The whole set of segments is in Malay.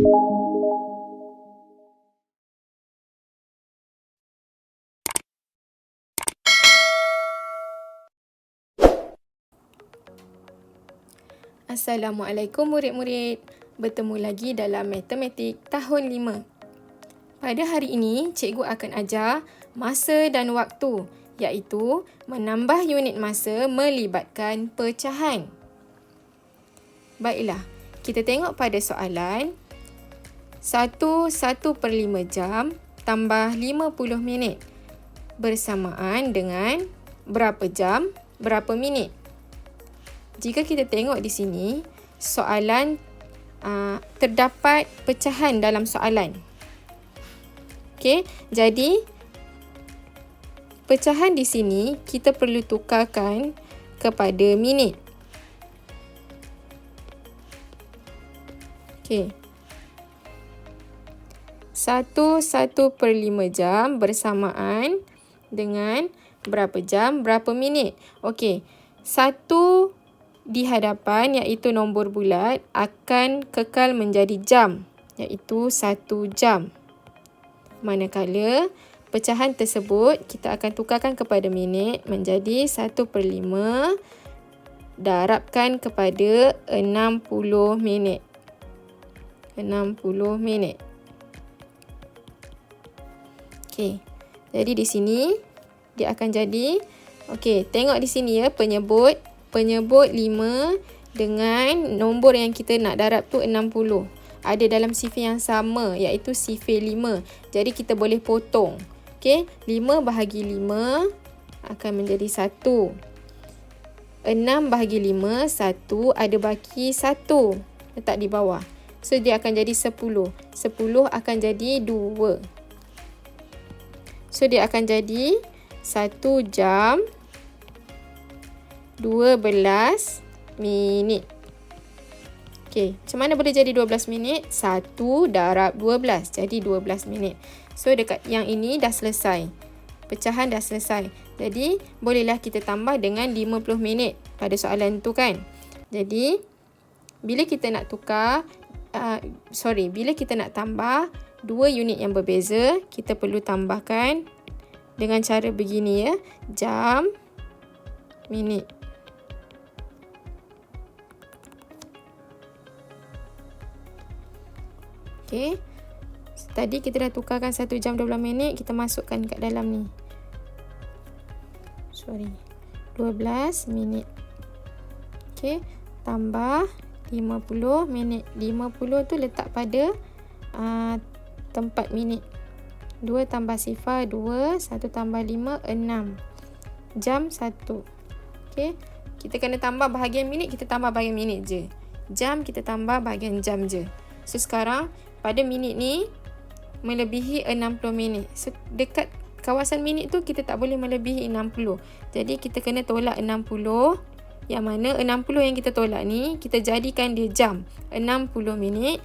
Assalamualaikum murid-murid. Bertemu lagi dalam Matematik tahun 5. Pada hari ini, cikgu akan ajar masa dan waktu, iaitu menambah unit masa melibatkan pecahan. Baiklah, kita tengok pada soalan 1/5 jam tambah 50 minit bersamaan dengan berapa jam, berapa minit. Jika kita tengok di sini, soalan terdapat pecahan dalam soalan. Okey, jadi pecahan di sini kita perlu tukarkan kepada minit. Okey. 1/5 jam bersamaan dengan berapa jam, berapa minit. Okey, 1 di hadapan iaitu nombor bulat akan kekal menjadi jam, iaitu 1 jam. Manakala pecahan tersebut kita akan tukarkan kepada minit menjadi 1/5 darabkan kepada 60 minit. 60 minit. Okey. Jadi di sini dia akan jadi, okey, tengok di sini ya, penyebut 5 dengan nombor yang kita nak darab tu 60. Ada dalam sifar yang sama iaitu sifar 5. Jadi kita boleh potong. Okey, 5 bahagi 5 akan menjadi 1. 6 bahagi 5, 1 ada baki 1. Letak di bawah. So dia akan jadi 10. 10 akan jadi 2. So dia akan jadi 1 jam 12 minit. Okey, macam mana boleh jadi 12 minit? 1 darab 12, jadi 12 minit. So dekat yang ini dah selesai. Pecahan dah selesai. Jadi bolehlah kita tambah dengan 50 minit pada soalan tu kan. Jadi bila kita nak bila kita nak tambah 2 unit yang berbeza, kita perlu tambahkan dengan cara begini ya. Jam, minit. Okey. Tadi kita dah tukarkan 1 jam 12 minit, kita masukkan kat dalam ni. 12 minit. Okey, tambah 50 minit. 50 tu letak pada tempat minit. 2 tambah sifar 2, 1 tambah 5, 6. Jam 1. Okey, kita kena tambah bahagian minit, kita tambah bahagian minit je. Jam kita tambah bahagian jam je. So sekarang pada minit ni melebihi 60 minit. So dekat kawasan minit tu kita tak boleh melebihi 60. Jadi kita kena tolak 60. Yang mana 60 yang kita tolak ni kita jadikan dia jam. 60 minit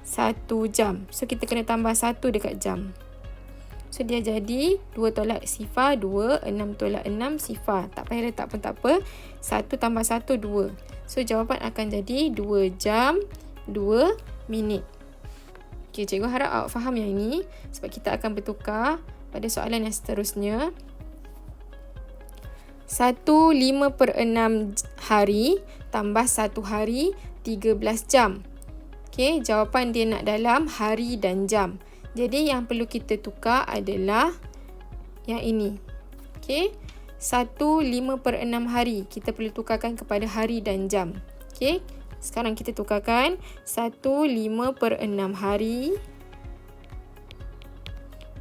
1 jam. So kita kena tambah 1 dekat jam. So dia jadi 2 tolak sifar 2, 6 tolak 6 sifar. Tak payah letak pun tak apa. 1 tambah 1 2. So jawapan akan jadi 2 jam 2 minit. Okay, cikgu harap awak faham yang ini sebab kita akan bertukar pada soalan yang seterusnya. 1/5/6 hari tambah 1 hari 13 jam. Okay, jawapan dia nak dalam hari dan jam. Jadi yang perlu kita tukar adalah yang ini. Okay, 1/5/6 hari. Kita perlu tukarkan kepada hari dan jam. Okay, sekarang kita tukarkan 1/5/6 hari.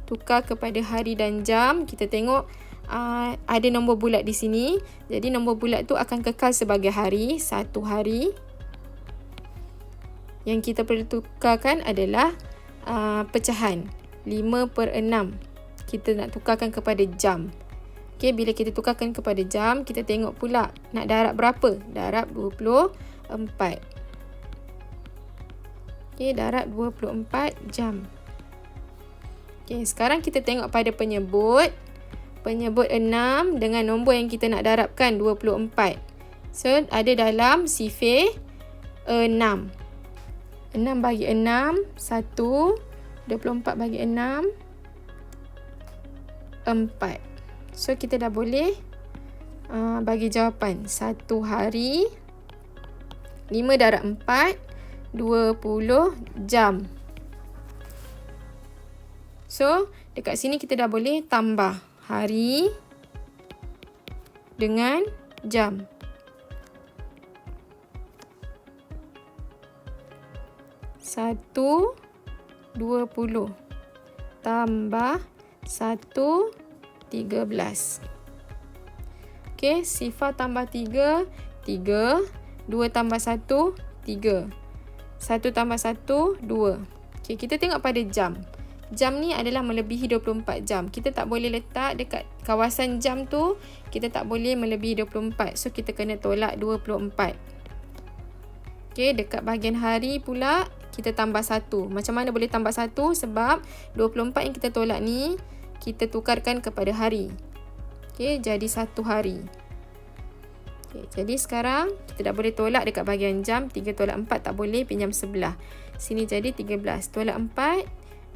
Tukar kepada hari dan jam. Kita tengok ada nombor bulat di sini. Jadi nombor bulat tu akan kekal sebagai hari. 1 hari. Yang kita perlu tukarkan adalah pecahan 5/6. Kita nak tukarkan kepada jam. Okay, bila kita tukarkan kepada jam, kita tengok pula nak darab berapa? Darab 24. Okay, darab 24 jam. Okay, sekarang kita tengok pada penyebut. Penyebut 6 dengan nombor yang kita nak darabkan 24. So, ada dalam sifar 6. 6 bagi 6, 1. 24 bagi 6, 4. So, kita dah boleh bagi jawapan. 1 hari, 5 darab 4, 20 jam. So, dekat sini kita dah boleh tambah hari dengan jam. Satu 20 tambah 1 13. Okey, sifar tambah 3 3, 2 tambah 1 3, 1 tambah 1 2. Okey, kita tengok pada jam. Jam ni adalah melebihi 24 jam. Kita tak boleh letak dekat kawasan jam tu, kita tak boleh melebihi 24. So, kita kena tolak 24. Okey, dekat bahagian hari pula, kita tambah 1. Macam mana boleh tambah 1? Sebab 24 yang kita tolak ni, kita tukarkan kepada hari. Okey, jadi 1 hari. Okey, jadi sekarang, kita dah boleh tolak dekat bahagian jam. 3 tolak 4 tak boleh, pinjam sebelah. Sini jadi 13. Tolak 4.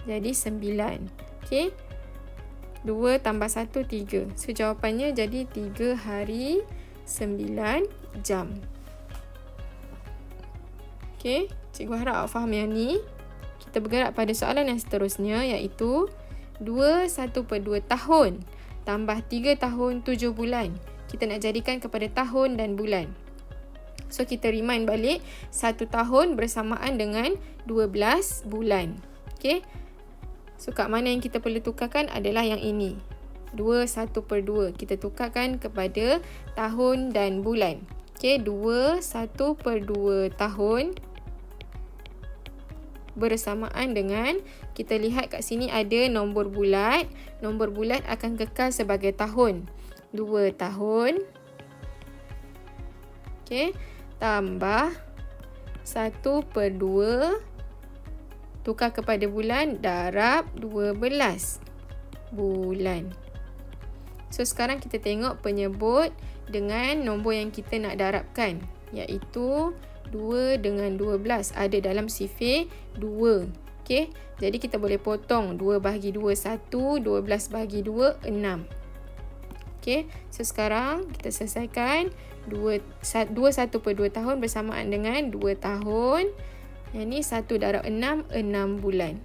Jadi 9. Okey. 2 tambah 1, 3. So, jawapannya jadi 3 hari 9 jam. Okey. Cikgu harap awak faham yang ni. Kita bergerak pada soalan yang seterusnya, iaitu 21/2 tahun tambah 3 tahun 7 bulan. Kita nak jadikan kepada tahun dan bulan. So, kita remind balik 1 tahun bersamaan dengan 12 bulan. Okey. So, kat mana yang kita perlu tukarkan adalah yang ini. 21/2. Kita tukarkan kepada tahun dan bulan. Okey, 21/2 tahun bersamaan dengan, kita lihat kat sini ada nombor bulat. Nombor bulat akan kekal sebagai tahun. 2 tahun. Okey, tambah 1/2 tukar kepada bulan, darab 12 bulan. So, sekarang kita tengok penyebut dengan nombor yang kita nak darabkan, iaitu 2 dengan 12 ada dalam sifir 2. Okey, jadi kita boleh potong 2 bahagi 2, 1, 12 bahagi 2, 6. Okey, so sekarang kita selesaikan 21/2 tahun bersamaan dengan 2 tahun. Yang ni 1 darab 6, 6 bulan.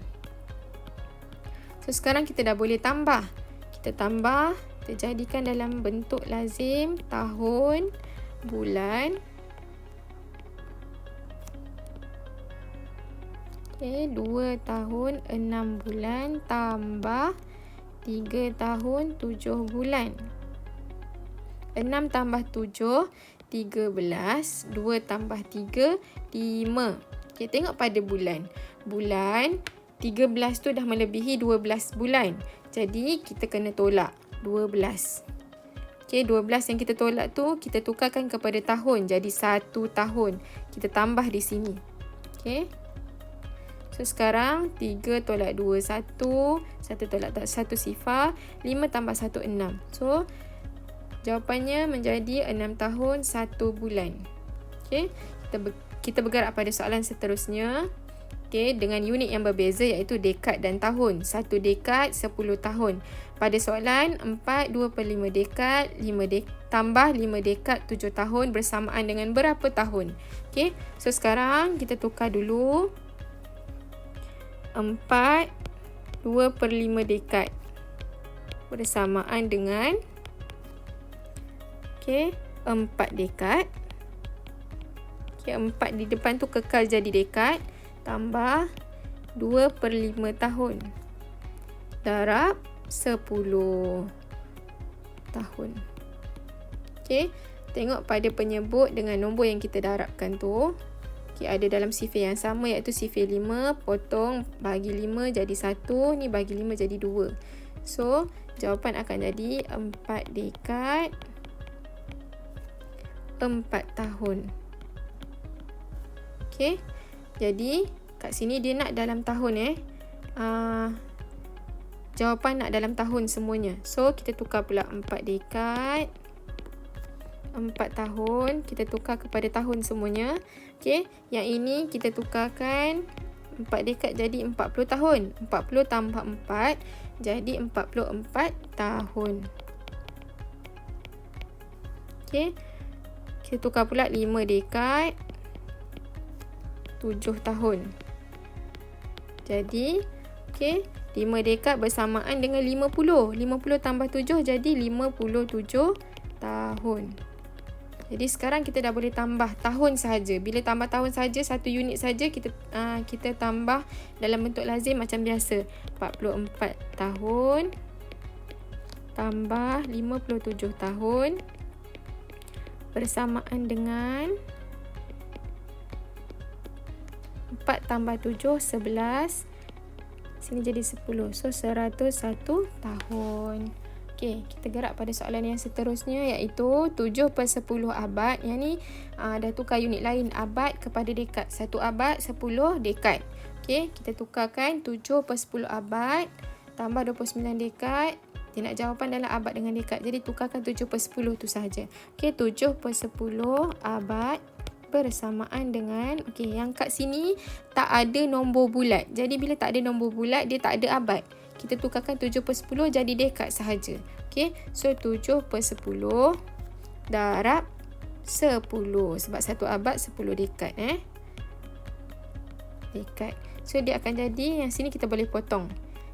So, sekarang kita dah boleh tambah. Kita tambah, kita jadikan dalam bentuk lazim, tahun, bulan. Okay, 2 tahun 6 bulan tambah 3 tahun 7 bulan. 6 tambah 7, 13. 2 tambah 3, 5. Okay, tengok pada bulan. Bulan 13 tu dah melebihi 12 bulan. Jadi, kita kena tolak 12. Okay, 12 yang kita tolak tu, kita tukarkan kepada tahun. Jadi, 1 tahun. Kita tambah di sini. Okay. So, sekarang 3 tolak 2, 1. 1 tolak 1 sifar. 5 tambah 1, 6. So, jawapannya menjadi 6 tahun 1 bulan. Okay. Kita bergerak pada soalan seterusnya. Okay, dengan unit yang berbeza, iaitu dekad dan tahun. 1 dekad 10 tahun. Pada soalan 4, 2/5 dekad, tambah 5 dekad 7 tahun bersamaan dengan berapa tahun? Okay, so sekarang kita tukar dulu. 4, 2/5 dekad bersamaan dengan 4 dekad. 4 di depan tu kekal jadi dekad, tambah 2/5 tahun darab 10 tahun. Okey, tengok pada penyebut dengan nombor yang kita darabkan tu. Okey, ada dalam sifir yang sama, iaitu sifir 5, potong bagi 5 jadi 1, ni bagi 5 jadi 2. So, jawapan akan jadi 4 dekad 4 tahun. Okey, jadi kat sini dia nak dalam tahun jawapan nak dalam tahun semuanya. So, kita tukar pula 4 dekad 4 tahun. Kita tukar kepada tahun semuanya. Okey, yang ini kita tukarkan 4 dekad jadi 40 tahun. 40 tambah 4 jadi 44 tahun. Okey. Kita tukar pula 5 dekad 7 tahun. Jadi, okey, 5 dekad bersamaan dengan 50. 50 tambah 7 jadi 57 tahun. Jadi sekarang kita dah boleh tambah tahun sahaja. Bila tambah tahun saja, satu unit saja kita tambah dalam bentuk lazim macam biasa. 44 tahun tambah 57 tahun bersamaan dengan 4 tambah 7 11. Sini jadi 10. So 101 tahun. Okey, kita gerak pada soalan yang seterusnya, iaitu 7/10 abad. Yang ni dah tukar unit lain, abad kepada dekad. 1 abad 10 dekad. Okey, kita tukarkan 7/10 abad tambah 29 dekad. Dia nak jawapan dalam abad dengan dekad. Jadi tukarkan 7/10 tu sahaja. Okey, 7/10 abad bersamaan dengan, okey, yang kat sini tak ada nombor bulat. Jadi bila tak ada nombor bulat, dia tak ada abad. Kita tukarkan 7/10 jadi dekad sahaja. Okey, so 7/10 darab 10. Sebab satu abad 10 dekad. Dekad. So dia akan jadi, yang sini kita boleh potong.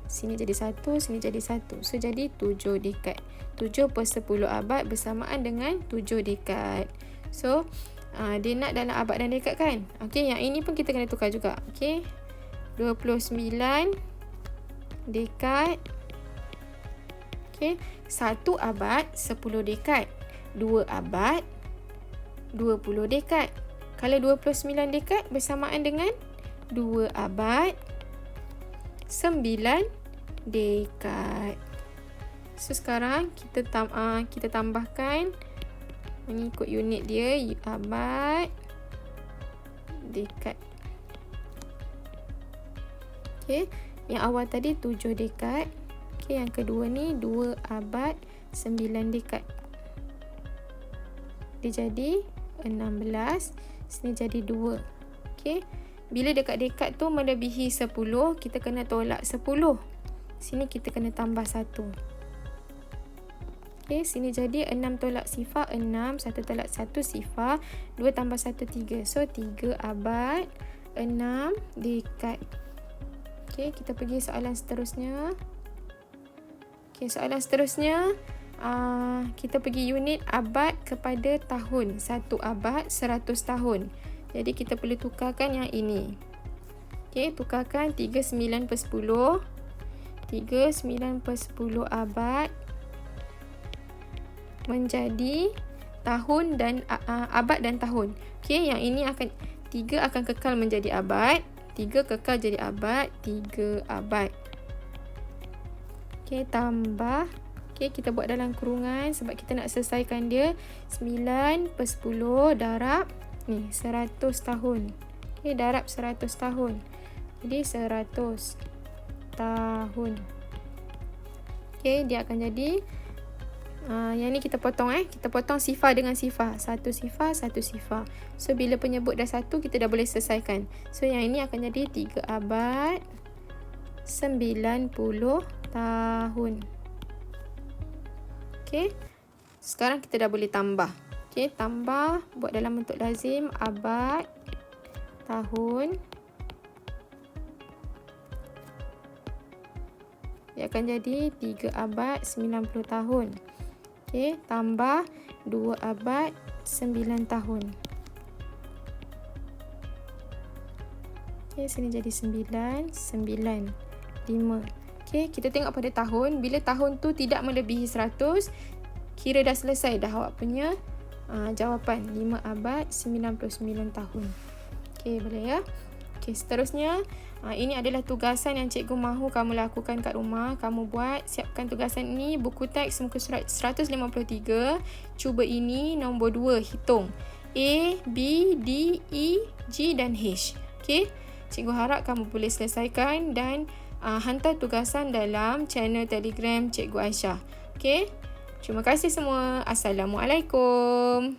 Sini jadi 1, sini jadi 1. So jadi 7 dekad. 7/10 abad bersamaan dengan 7 dekad. So dia nak dalam abad dan dekad kan. Okey, yang ini pun kita kena tukar juga. Okey, 29 dekad. Okey, 1 abad 10 dekad. 2 abad 20 dekad. Kalau 29 dekad bersamaan dengan 2 abad 9 dekad. So sekarang kita tambahkan mengikut unit dia, abad, dekad. Okey, yang awal tadi 7 dekad. Okey, yang kedua ni 2 abad 9 dekad. Dia jadi 16. Sini jadi 2. Okey, bila dekat-dekat tu melebihi 10, kita kena tolak 10. Sini kita kena tambah 1. Okey, sini jadi 6 tolak sifar 6, 1 tolak 1 sifar, 2 tambah 1 3. So 3 abad 6 dekad. Okey, kita pergi soalan seterusnya. Okey, soalan seterusnya kita pergi unit abad kepada tahun. 1 abad 100 tahun. Jadi kita perlu tukarkan yang ini. Okey, tukarkan 39/10. 39/10 abad menjadi tahun dan abad dan tahun. Okey, yang ini akan 3 akan kekal menjadi abad, 3 kekal jadi abad, 3 abad. Okey, tambah. Okey, kita buat dalam kurungan sebab kita nak selesaikan dia. 9/10 darab ni 100 tahun. Okey, darab 100 tahun. Jadi 100 tahun. Okey, dia akan jadi yang ni kita potong kita potong sifar dengan sifar. 1 sifar, 1 sifar. So bila penyebut dah 1, kita dah boleh selesaikan. So yang ini akan jadi 3 abad 90 tahun. Okey, sekarang kita dah boleh tambah. Okey, tambah, buat dalam bentuk lazim, abad, tahun. Dia akan jadi 3 abad 90 tahun. Okey, tambah 2 abad 9 tahun. Okey, sini jadi 9, 9, 5. Okey, kita tengok pada tahun. Bila tahun tu tidak melebihi 100, kira dah selesai dah awak punya jawapan. 5 abad 99 tahun. Okey, boleh ya? Okey, seterusnya ini adalah tugasan yang cikgu mahu kamu lakukan kat rumah. Kamu buat, siapkan tugasan ini, buku teks muka surat 153. Cuba ini nombor 2, hitung A, B, D, E, G dan H. Okey, cikgu harap kamu boleh selesaikan dan hantar tugasan dalam channel Telegram Cikgu Aisyah. Okey, Terima kasih semua. Assalamualaikum.